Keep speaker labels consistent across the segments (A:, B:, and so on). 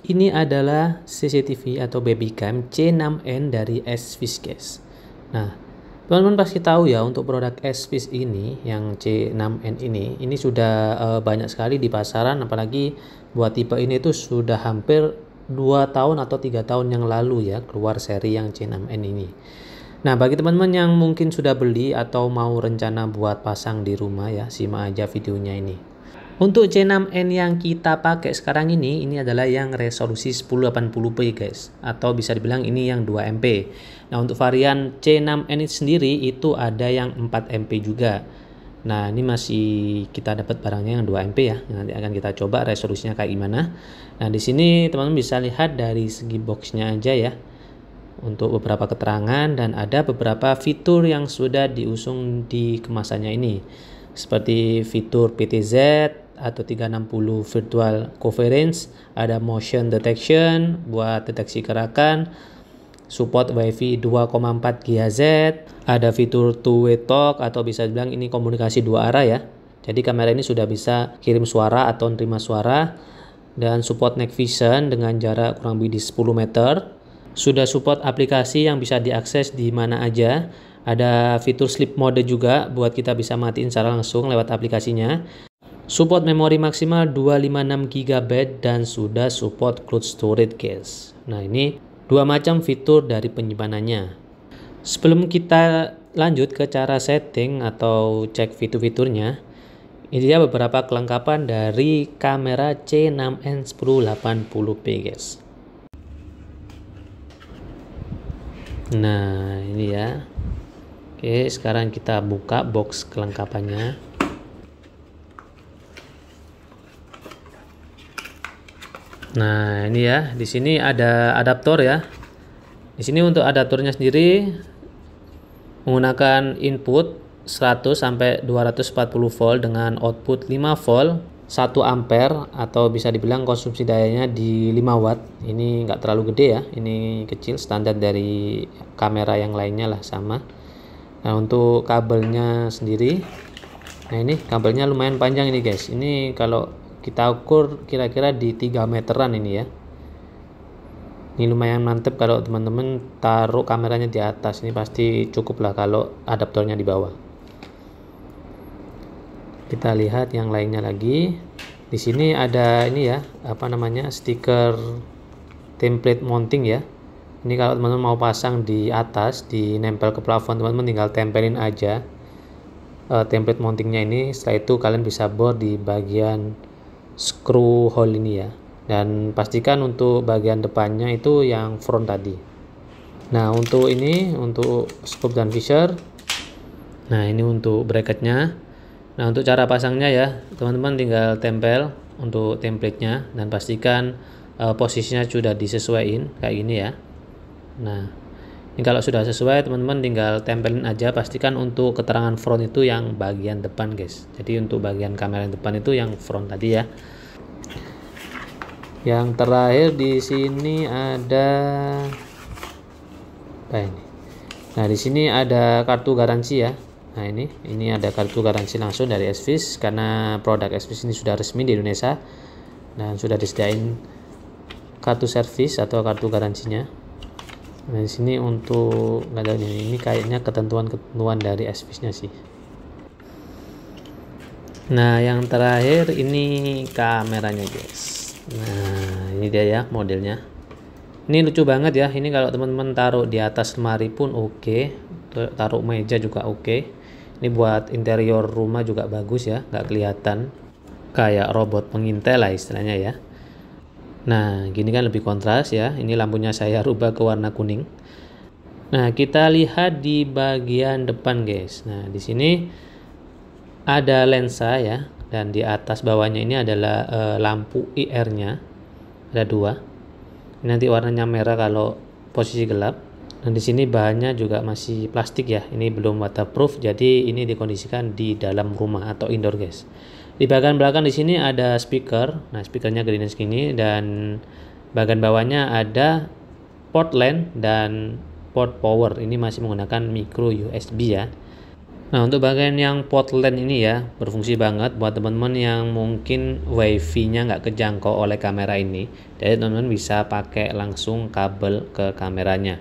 A: Ini adalah CCTV atau babycam C6N dari SFIS guys. Nah, teman-teman pasti tahu ya, untuk produk SFIS ini yang C6N ini sudah banyak sekali di pasaran, apalagi buat tipe ini tuh sudah hampir 2 tahun atau 3 tahun yang lalu ya keluar seri yang C6N ini. Nah, bagi teman-teman yang mungkin sudah beli atau mau rencana buat pasang di rumah ya, simak aja videonya ini. Untuk C6N yang kita pakai sekarang ini adalah yang resolusi 1080p guys, atau bisa dibilang ini yang 2MP. Nah, untuk varian C6N ini sendiri itu ada yang 4MP juga. Nah, ini masih kita dapat barangnya yang 2MP ya. Nanti akan kita coba resolusinya kayak gimana. Nah, di sini teman-teman bisa lihat dari segi boxnya aja ya, untuk beberapa keterangan, dan ada beberapa fitur yang sudah diusung di kemasannya ini, seperti fitur PTZ atau 360 virtual coverage, ada motion detection buat deteksi gerakan, support WiFi 2,4 GHz, ada fitur two-way talk atau bisa dibilang ini komunikasi dua arah ya. Jadi kamera ini sudah bisa kirim suara atau nerima suara, dan support night vision dengan jarak kurang lebih di 10 meter. Sudah support aplikasi yang bisa diakses di mana aja. Ada fitur sleep mode juga buat kita bisa matiin secara langsung lewat aplikasinya. Support memori maksimal 256 GB dan sudah support cloud storage guys. Nah, ini dua macam fitur dari penyimpanannya. Sebelum kita lanjut ke cara setting atau cek fitur-fiturnya, ini dia beberapa kelengkapan dari kamera C6N 1080p guys. Nah, ini ya. Oke, sekarang kita buka box kelengkapannya. Nah, ini ya, di sini ada adaptor ya. Di sini untuk adaptornya sendiri menggunakan input 100 sampai 240 volt dengan output 5 volt 1 ampere, atau bisa dibilang konsumsi dayanya di 5 watt. Ini nggak terlalu gede ya, ini kecil, standar dari kamera yang lainnya lah sama. Nah, untuk kabelnya sendiri, nah ini kabelnya lumayan panjang ini guys. Ini kalau kita ukur kira-kira di 3 meteran ini ya. Ini lumayan mantep kalau teman-teman taruh kameranya di atas. Ini pasti cukup lah kalau adaptornya di bawah. Kita lihat yang lainnya lagi. Di sini ada ini ya, apa namanya, stiker template mounting ya. Ini kalau teman-teman mau pasang di atas, di nempel ke plafon, teman-teman tinggal tempelin aja template mountingnya ini. Setelah itu kalian bisa bor di bagian screw hole ini ya, dan pastikan untuk bagian depannya itu yang front tadi. Nah, untuk ini untuk scope dan visor. Nah, ini untuk bracketnya. Nah, untuk cara pasangnya ya, teman-teman tinggal tempel untuk templatenya dan pastikan posisinya sudah disesuaikan kayak gini ya. Nah, ini kalau sudah sesuai, teman-teman tinggal tempelin aja. Pastikan untuk keterangan front itu yang bagian depan guys. Jadi untuk bagian kamera yang depan itu yang front tadi ya. Yang terakhir di sini ada apa ini? Nah, di sini ada kartu garansi ya. Nah, ini ada kartu garansi langsung dari SFIS, karena produk SFIS ini sudah resmi di Indonesia dan sudah disediain kartu servis atau kartu garansinya. Nah, di sini untuk nggak tahu ini kayaknya ketentuan dari SFIS-nya sih. Nah, yang terakhir ini kameranya guys. Nah, ini dia ya modelnya. Ini lucu banget ya. Ini kalau teman-teman taruh di atas lemari pun oke, taruh meja juga oke. Ini buat interior rumah juga bagus ya, nggak kelihatan kayak robot pengintai lah istilahnya ya. Nah, gini kan lebih kontras ya. Ini lampunya saya rubah ke warna kuning. Nah, kita lihat di bagian depan guys. Nah, di sini ada lensa ya, dan di atas bawahnya ini adalah lampu IR-nya. Ada 2. Ini nanti warnanya merah kalau posisi gelap. Dan di sini bahannya juga masih plastik ya. Ini belum waterproof, jadi ini dikondisikan di dalam rumah atau indoor guys. Di bagian belakang di sini ada speaker. Nah, speakernya gede segini, dan bagian bawahnya ada port LAN dan port power. Ini masih menggunakan micro USB ya. Nah, untuk bagian yang port LAN ini ya berfungsi banget buat teman-teman yang mungkin wifi-nya nggak kejangkau oleh kamera ini. Jadi teman-teman bisa pakai langsung kabel ke kameranya.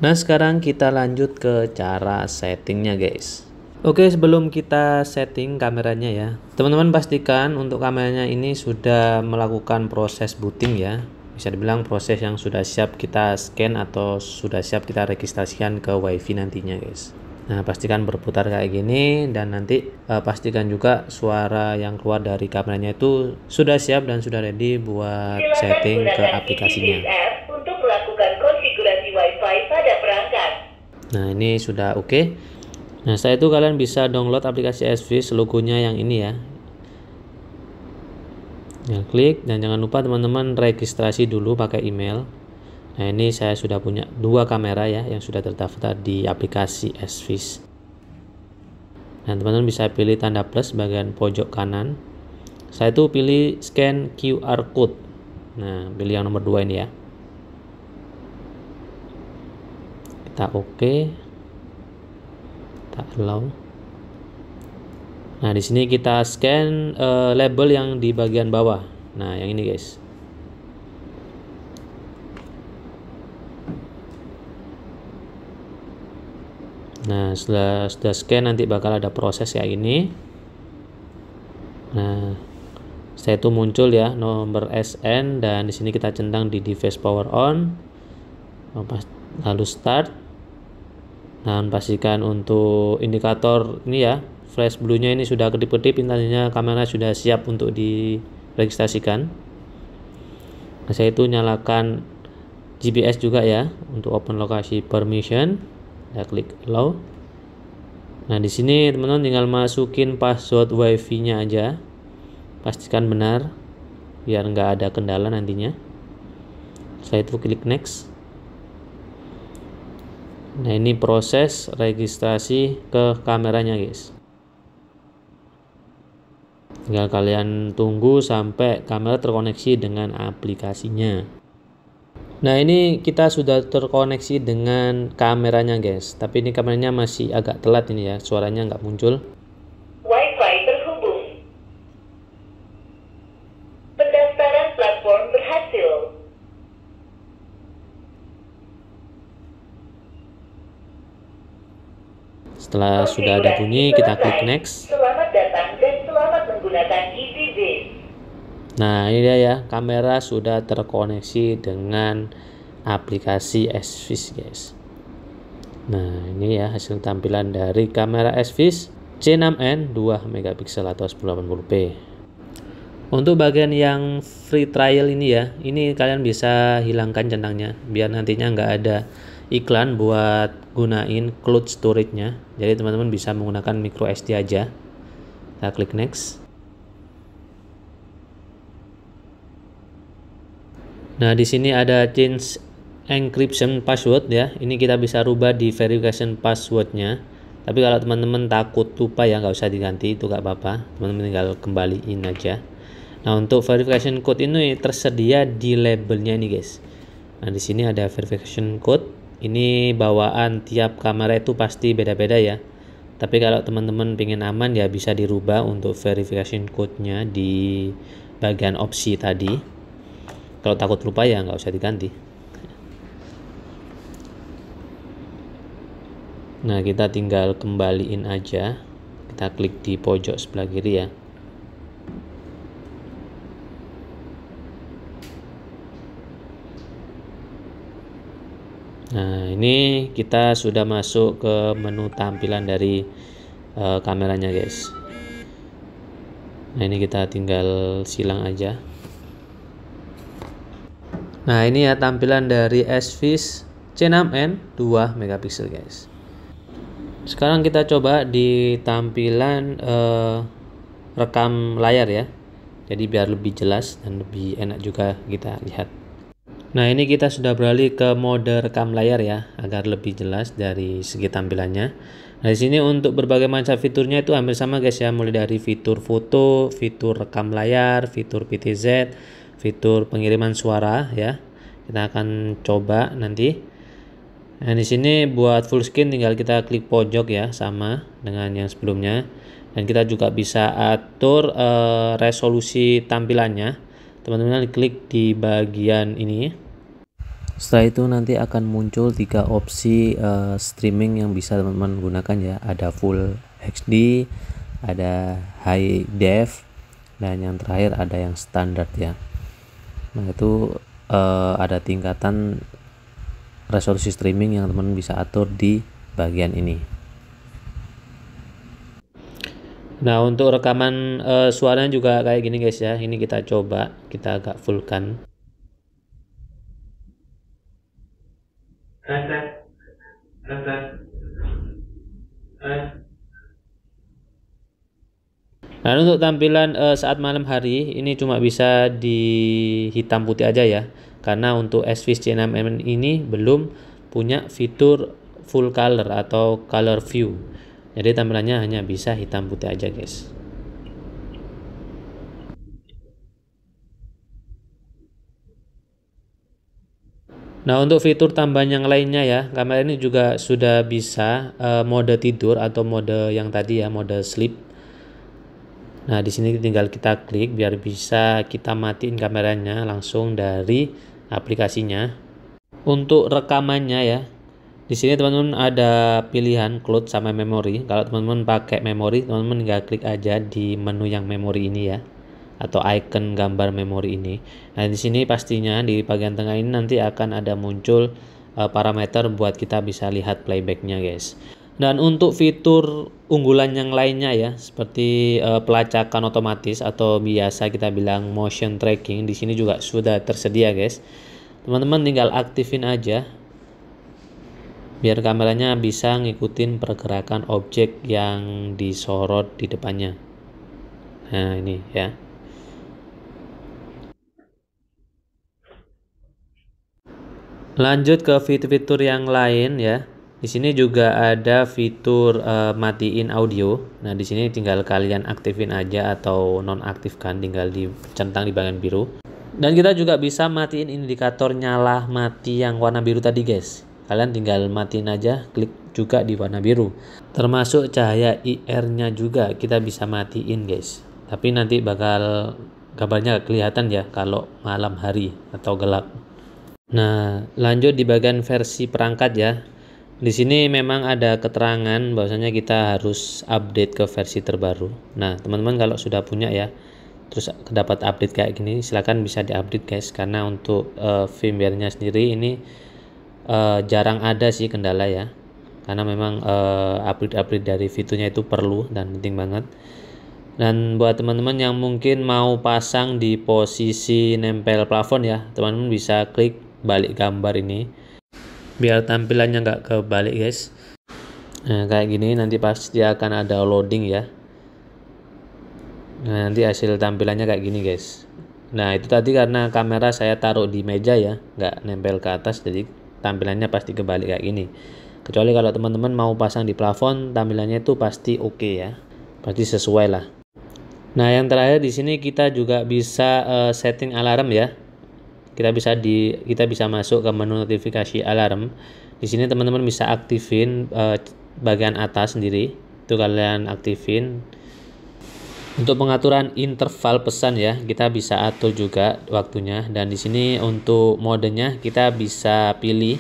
A: Nah, sekarang kita lanjut ke cara settingnya guys. Oke, sebelum kita setting kameranya ya, teman-teman pastikan untuk kameranya ini sudah melakukan proses booting ya. Bisa dibilang proses yang sudah siap kita scan atau sudah siap kita registrasikan ke wifi nantinya guys. Nah, pastikan berputar kayak gini, dan nanti pastikan juga suara yang keluar dari kameranya itu sudah siap dan sudah ready buat setting ke aplikasinya.
B: Untuk melakukan konfigurasi Wi-Fi pada perangkat.
A: Nah, ini sudah oke. Nah, setelah itu kalian bisa download aplikasi SViz, logonya yang ini ya. Ya, klik, dan jangan lupa teman-teman registrasi dulu pakai email. Nah, ini saya sudah punya 2 kamera ya yang sudah terdaftar di aplikasi SViz. Nah, teman-teman bisa pilih tanda plus bagian pojok kanan. Saya itu pilih scan QR code. Nah, pilih yang nomor 2 ini ya. Kita oke. Kita allow. Nah, di sini kita scan label yang di bagian bawah. Nah, yang ini guys. Nah, setelah scan nanti bakal ada proses kayak ini. Nah, setelah itu muncul ya nomor SN, dan di sini kita centang di device power on. Lalu start. Dan pastikan untuk indikator ini ya, flash blue-nya ini sudah kedip-kedip, intinya kamera sudah siap untuk diregistrasikan. Nah, saya itu nyalakan GPS juga ya untuk open lokasi permission. Kita klik allow. Nah, di sini teman-teman tinggal masukin password wifi-nya aja. Pastikan benar biar nggak ada kendala nantinya. Setelah itu klik next. Nah, ini proses registrasi ke kameranya guys. Tinggal kalian tunggu sampai kamera terkoneksi dengan aplikasinya. Nah, ini kita sudah terkoneksi dengan kameranya guys, tapi ini kameranya masih agak telat ini ya, suaranya nggak muncul.
B: Wi-Fi terhubung. Pendaftaran platform berhasil.
A: Setelah sudah ada bunyi, kita klik next.
B: Selamat datang dan selamat menggunakan EasyViz.
A: Nah, ini dia ya, kamera sudah terkoneksi dengan aplikasi SViz guys. Nah, ini ya hasil tampilan dari kamera SViz C6N 2 megapiksel atau 1080p. Untuk bagian yang free trial ini ya, ini kalian bisa hilangkan centangnya biar nantinya nggak ada iklan buat gunain cloud storage-nya. Jadi teman-teman bisa menggunakan micro SD aja. Kita klik next. Nah, di sini ada change encryption password ya. Ini kita bisa rubah di verification passwordnya. Tapi kalau teman-teman takut lupa ya nggak usah diganti, itu nggak apa-apa. Teman-teman tinggal kembaliin aja. Nah, untuk verification code ini tersedia di labelnya ini guys. Nah, di sini ada verification code. Ini bawaan tiap kamera itu pasti beda-beda ya. Tapi kalau teman-teman pengen aman ya bisa dirubah untuk verification code-nya di bagian opsi tadi. Kalau takut lupa ya nggak usah diganti. Nah, kita tinggal kembaliin aja. Kita klik di pojok sebelah kiri ya. Nah, ini kita sudah masuk ke menu tampilan dari kameranya guys. Nah, ini kita tinggal silang aja. Nah, ini ya tampilan dari SViz C6N 2 megapiksel guys. Sekarang kita coba di tampilan rekam layar ya. Jadi biar lebih jelas dan lebih enak juga kita lihat. Nah, ini kita sudah beralih ke mode rekam layar ya, agar lebih jelas dari segi tampilannya. Nah, di sini untuk berbagai macam fiturnya itu hampir sama guys ya, mulai dari fitur foto, fitur rekam layar, fitur PTZ, fitur pengiriman suara ya. Kita akan coba nanti. Nah, di sini buat full screen tinggal kita klik pojok ya, sama dengan yang sebelumnya. Dan kita juga bisa atur resolusi tampilannya. Teman-teman klik di bagian ini. Setelah itu nanti akan muncul 3 opsi streaming yang bisa teman-teman gunakan ya. Ada full HD, ada high def, dan yang terakhir ada yang standar ya. Nah, itu ada tingkatan resolusi streaming yang teman-teman bisa atur di bagian ini. Nah, untuk rekaman suaranya juga kayak gini guys ya. Ini kita coba, kita agak fullkan. Nah, untuk tampilan saat malam hari ini cuma bisa di hitam putih aja ya. Karena untuk SVIS C6N ini belum punya fitur full color atau color view. Jadi tampilannya hanya bisa hitam putih aja guys. Nah, untuk fitur tambahan yang lainnya ya, kamera ini juga sudah bisa mode tidur atau mode yang tadi ya, mode sleep. Nah, di sini tinggal kita klik biar bisa kita matiin kameranya langsung dari aplikasinya. Untuk rekamannya ya, di sini teman-teman ada pilihan cloud sama memori. Kalau teman-teman pakai memori, teman-teman tinggal klik aja di menu yang memori ini ya, atau icon gambar memori ini. Nah, di sini pastinya di bagian tengah ini nanti akan ada muncul parameter buat kita bisa lihat playbacknya guys. Dan untuk fitur unggulan yang lainnya ya, seperti pelacakan otomatis atau biasa kita bilang motion tracking, di sini juga sudah tersedia guys. Teman-teman tinggal aktifin aja biar kameranya bisa ngikutin pergerakan objek yang disorot di depannya. Nah, ini ya. Lanjut ke fitur-fitur yang lain ya. Di sini juga ada fitur matiin audio. Nah, di sini tinggal kalian aktifin aja atau nonaktifkan, tinggal dicentang di bagian biru. Dan kita juga bisa matiin indikator nyala mati yang warna biru tadi guys. Kalian tinggal matiin aja, klik juga di warna biru. Termasuk cahaya IR-nya juga kita bisa matiin guys. Tapi nanti bakal gambarnya kelihatan ya kalau malam hari atau gelap. Nah, lanjut di bagian versi perangkat ya. Di sini memang ada keterangan bahwasanya kita harus update ke versi terbaru. Nah, teman-teman kalau sudah punya ya, terus dapat update kayak gini, silahkan bisa diupdate guys. Karena untuk firmware-nya sendiri ini jarang ada sih kendala ya. Karena memang update-update dari fiturnya itu perlu dan penting banget. Dan buat teman-teman yang mungkin mau pasang di posisi nempel plafon ya, teman-teman bisa klik balik gambar ini biar tampilannya nggak kebalik guys. Nah, kayak gini nanti pasti akan ada loading ya. Nah, nanti hasil tampilannya kayak gini guys. Nah, itu tadi karena kamera saya taruh di meja ya, nggak nempel ke atas, jadi tampilannya pasti kebalik kayak gini. Kecuali kalau teman-teman mau pasang di plafon, tampilannya itu pasti oke ya, pasti sesuai lah. Nah, yang terakhir di sini kita juga bisa setting alarm ya. Kita bisa masuk ke menu notifikasi alarm. Di sini teman-teman bisa aktifin bagian atas sendiri. Itu kalian aktifin. Untuk pengaturan interval pesan ya, kita bisa atur juga waktunya. Dan di sini untuk modenya kita bisa pilih.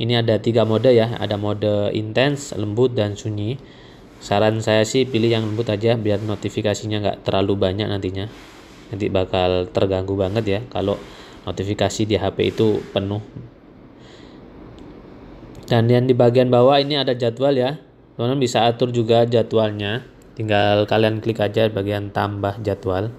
A: Ini ada 3 mode ya. Ada mode intens, lembut, dan sunyi. Saran saya sih pilih yang lembut aja biar notifikasinya nggak terlalu banyak nantinya. Nanti bakal terganggu banget ya kalau notifikasi di HP itu penuh. Dan yang di bagian bawah ini ada jadwal ya. Teman-teman bisa atur juga jadwalnya. Tinggal kalian klik aja bagian tambah jadwal.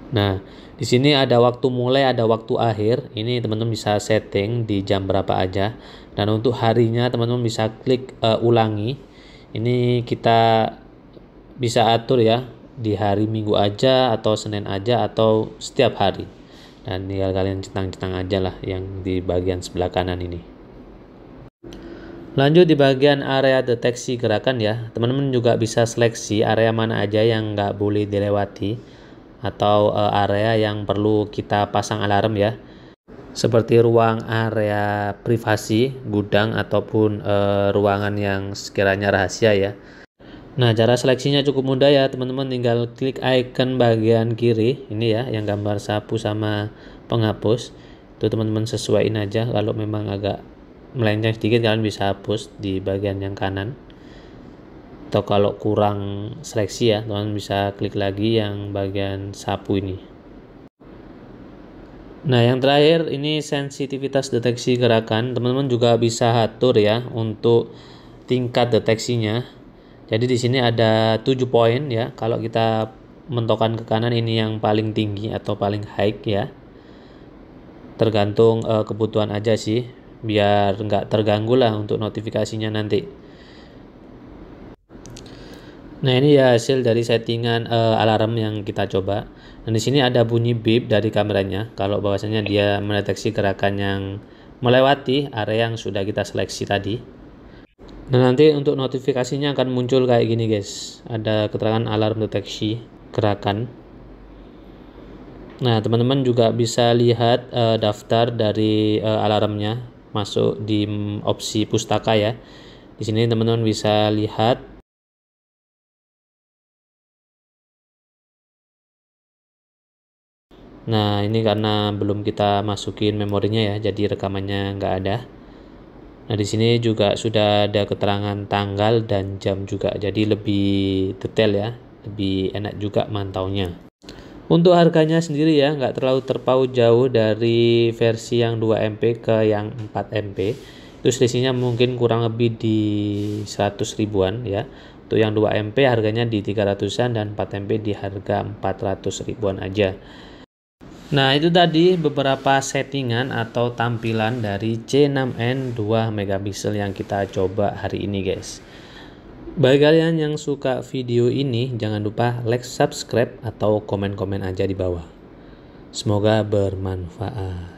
A: Nah, di sini ada waktu mulai, ada waktu akhir. Ini teman-teman bisa setting di jam berapa aja. Dan untuk harinya teman-teman bisa klik ulangi. Ini kita bisa atur ya, di hari Minggu aja atau Senin aja atau setiap hari. Dan tinggal kalian centang-centang aja lah yang di bagian sebelah kanan ini. Lanjut di bagian area deteksi gerakan ya, teman-teman juga bisa seleksi area mana aja yang nggak boleh dilewati atau area yang perlu kita pasang alarm ya. seperti ruang area privasi, gudang ataupun ruangan yang sekiranya rahasia ya. Nah, cara seleksinya cukup mudah ya teman-teman, tinggal klik icon bagian kiri ini ya yang gambar sapu sama penghapus. Itu teman-teman sesuaiin aja, kalau memang agak melenceng sedikit kalian bisa hapus di bagian yang kanan. Atau kalau kurang seleksi ya, teman-teman bisa klik lagi yang bagian sapu ini. Nah, yang terakhir ini sensitivitas deteksi gerakan. Teman-teman juga bisa atur ya untuk tingkat deteksinya. Jadi di sini ada 7 poin ya. Kalau kita mentokkan ke kanan ini yang paling tinggi atau paling high ya. Tergantung kebutuhan aja sih, biar nggak terganggu lah untuk notifikasinya nanti. Nah, ini ya hasil dari settingan alarm yang kita coba. Dan di sini ada bunyi beep dari kameranya kalau bahwasanya dia mendeteksi gerakan yang melewati area yang sudah kita seleksi tadi. Nah, nanti untuk notifikasinya akan muncul kayak gini guys. Ada keterangan alarm deteksi gerakan. Nah, teman-teman juga bisa lihat daftar dari alarmnya masuk di opsi pustaka ya. Di sini teman-teman bisa lihat. Nah, ini karena belum kita masukin memorinya ya, jadi rekamannya nggak ada. Nah, di sini juga sudah ada keterangan tanggal dan jam juga, jadi lebih detail ya, lebih enak juga mantaunya. Untuk harganya sendiri ya, nggak terlalu terpaut jauh dari versi yang 2 MP ke yang 4 MP. Itu selisihnya mungkin kurang lebih di 100 ribuan ya. Untuk yang 2 MP harganya di 300-an dan 4 MP di harga 400 ribuan aja. Nah, itu tadi beberapa settingan atau tampilan dari C6N 2 megapiksel yang kita coba hari ini guys. Bagi kalian yang suka video ini, jangan lupa like, subscribe, atau komen-komen aja di bawah. Semoga bermanfaat.